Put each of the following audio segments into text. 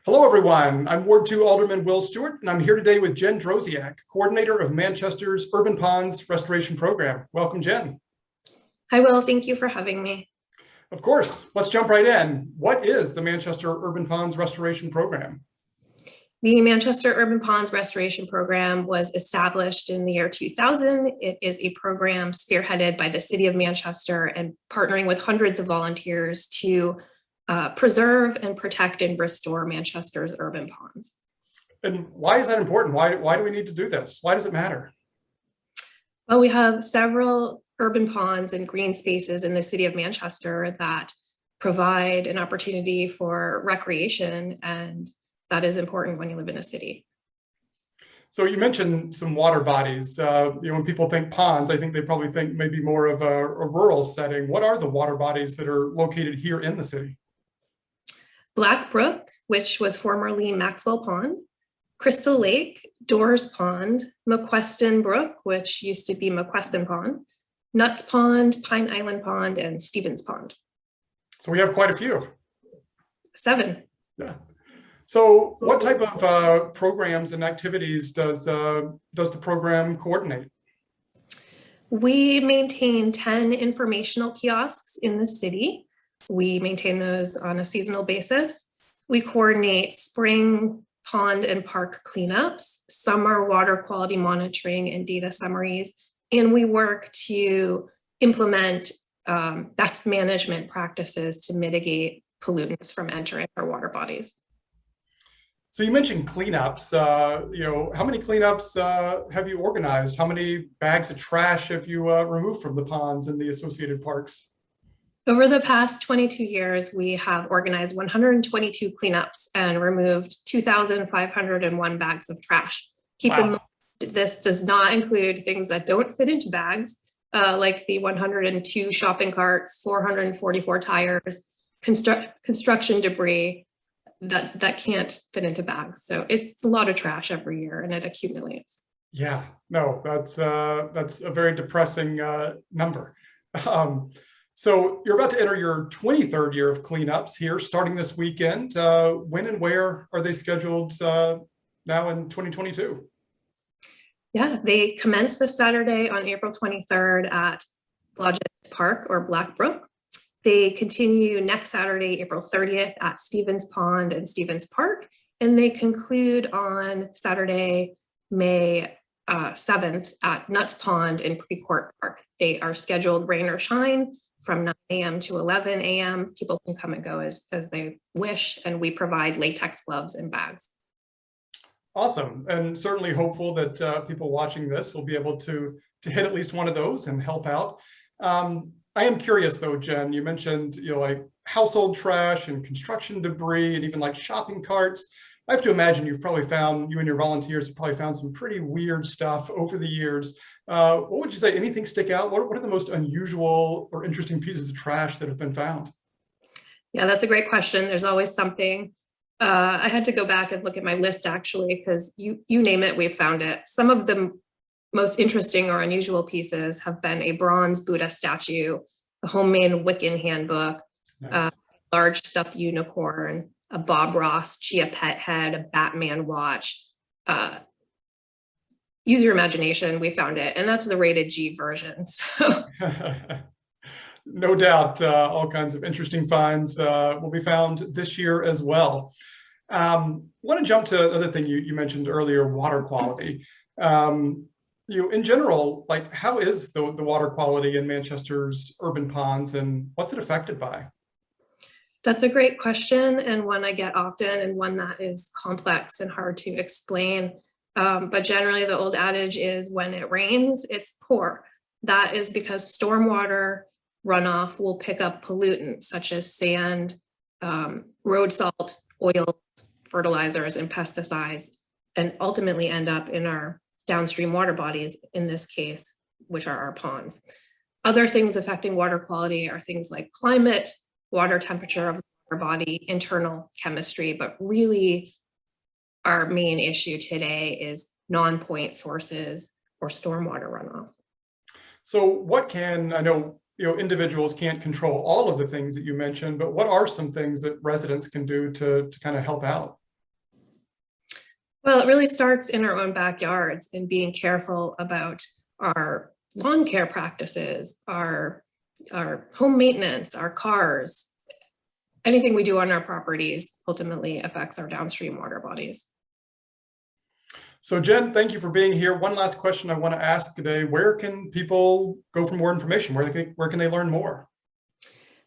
Hello, everyone. I'm Ward 2 Alderman Will Stewart, and I'm here today with Jen Drociak, coordinator of Manchester's Urban Ponds Restoration Program. Welcome, Jen. Hi, Will. Thank you for having me. Of course. Let's jump right in. What is the Manchester Urban Ponds Restoration Program? The Manchester Urban Ponds Restoration Program was established in the year 2000. It is a program spearheaded by the City of Manchester and partnering with hundreds of volunteers to preserve and protect and restore Manchester's urban ponds. And why is that important? Why do we need to do this? Why does it matter? Well, we have several urban ponds and green spaces in the City of Manchester that provide an opportunity for recreation, and that is important when you live in a city. So you mentioned some water bodies. When people think ponds, I think they probably think maybe more of a rural setting. What are the water bodies that are located here in the city? Black Brook, which was formerly Maxwell Pond, Crystal Lake, Doors Pond, McQueston Brook, which used to be McQueston Pond, Nuts Pond, Pine Island Pond, and Stevens Pond. So we have quite a few. 7. Yeah. So what type of programs and activities does the program coordinate? We maintain 10 informational kiosks in the city. We maintain those on a seasonal basis. We coordinate spring, pond, and park cleanups, summer water quality monitoring and data summaries, and we work to implement best management practices to mitigate pollutants from entering our water bodies. So you mentioned cleanups. How many cleanups have you organized? How many bags of trash have you removed from the ponds and the associated parks? Over the past 22 years, we have organized 122 cleanups and removed 2,501 bags of trash. Keep in mind, this does not include things that don't fit into bags, like the 102 shopping carts, 444 tires, construction debris that can't fit into bags. So it's a lot of trash every year, and it accumulates. Yeah, no, that's a very depressing number. So you're about to enter your 23rd year of cleanups here, starting this weekend. When and where are they scheduled now in 2022? Yeah, they commence this Saturday on April 23rd at Blodgett Park or Black Brook. They continue next Saturday, April 30th at Stevens Pond and Stevens Park, and they conclude on Saturday, May 7th at Nuts Pond and Precourt Park. They are scheduled rain or shine from 9 a.m. to 11 a.m. People can come and go as they wish, and we provide latex gloves and bags. Awesome, and certainly hopeful that people watching this will be able to hit at least one of those and help out. I am curious though, Jen, you mentioned like household trash and construction debris and even like shopping carts. I have to imagine you and your volunteers have probably found some pretty weird stuff over the years. What would you say, anything stick out? What are the most unusual or interesting pieces of trash that have been found? Yeah, that's a great question. There's always something. I had to go back and look at my list actually, because you name it, we've found it. Some of the most interesting or unusual pieces have been a bronze Buddha statue, a homemade Wiccan handbook, nice. A large stuffed unicorn, a Bob Ross Chia pet head, a Batman watch. Use your imagination, we found it, and that's the rated G version. So. No doubt, all kinds of interesting finds will be found this year as well. I want to jump to another thing you mentioned earlier, water quality. In general, like how is the water quality in Manchester's urban ponds, and what's it affected by? That's a great question, and one I get often, and one that is complex and hard to explain. But generally, the old adage is when it rains, it's poor. That is because stormwater runoff will pick up pollutants such as sand, road salt, oils, fertilizers, and pesticides, and ultimately end up in our downstream water bodies, in this case, which are our ponds. Other things affecting water quality are things like climate, water temperature of the water body, internal chemistry, but really our main issue today is non-point sources or stormwater runoff. So I know individuals can't control all of the things that you mentioned, but what are some things that residents can do to kind of help out? Well, it really starts in our own backyards and being careful about our lawn care practices, our home maintenance, our cars. Anything we do on our properties ultimately affects our downstream water bodies. So Jen, thank you for being here. One last question I want to ask today. Where can people go for more information? Where can they learn more?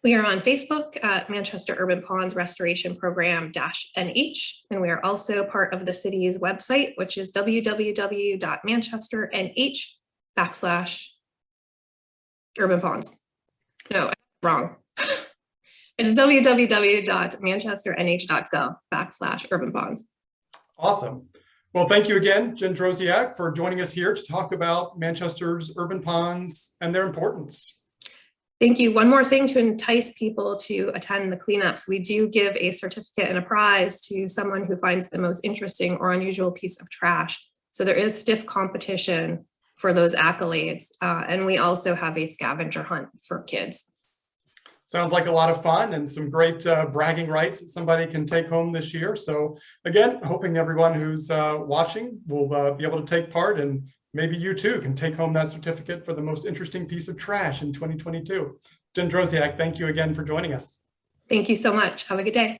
We are on Facebook at Manchester Urban Ponds Restoration Program -NH, and we are also part of the city's website, which is www.manchester.nh/urban ponds. No, wrong. It's www.manchesternh.gov/urban ponds. Awesome. Well, thank you again, Jen Drociak, for joining us here to talk about Manchester's urban ponds and their importance. Thank you. One more thing to entice people to attend the cleanups. We do give a certificate and a prize to someone who finds the most interesting or unusual piece of trash. So there is stiff competition for those accolades. And we also have a scavenger hunt for kids. Sounds like a lot of fun and some great bragging rights that somebody can take home this year. So again, hoping everyone who's watching will be able to take part, and maybe you too can take home that certificate for the most interesting piece of trash in 2022. Jen Drociak, thank you again for joining us. Thank you so much. Have a good day.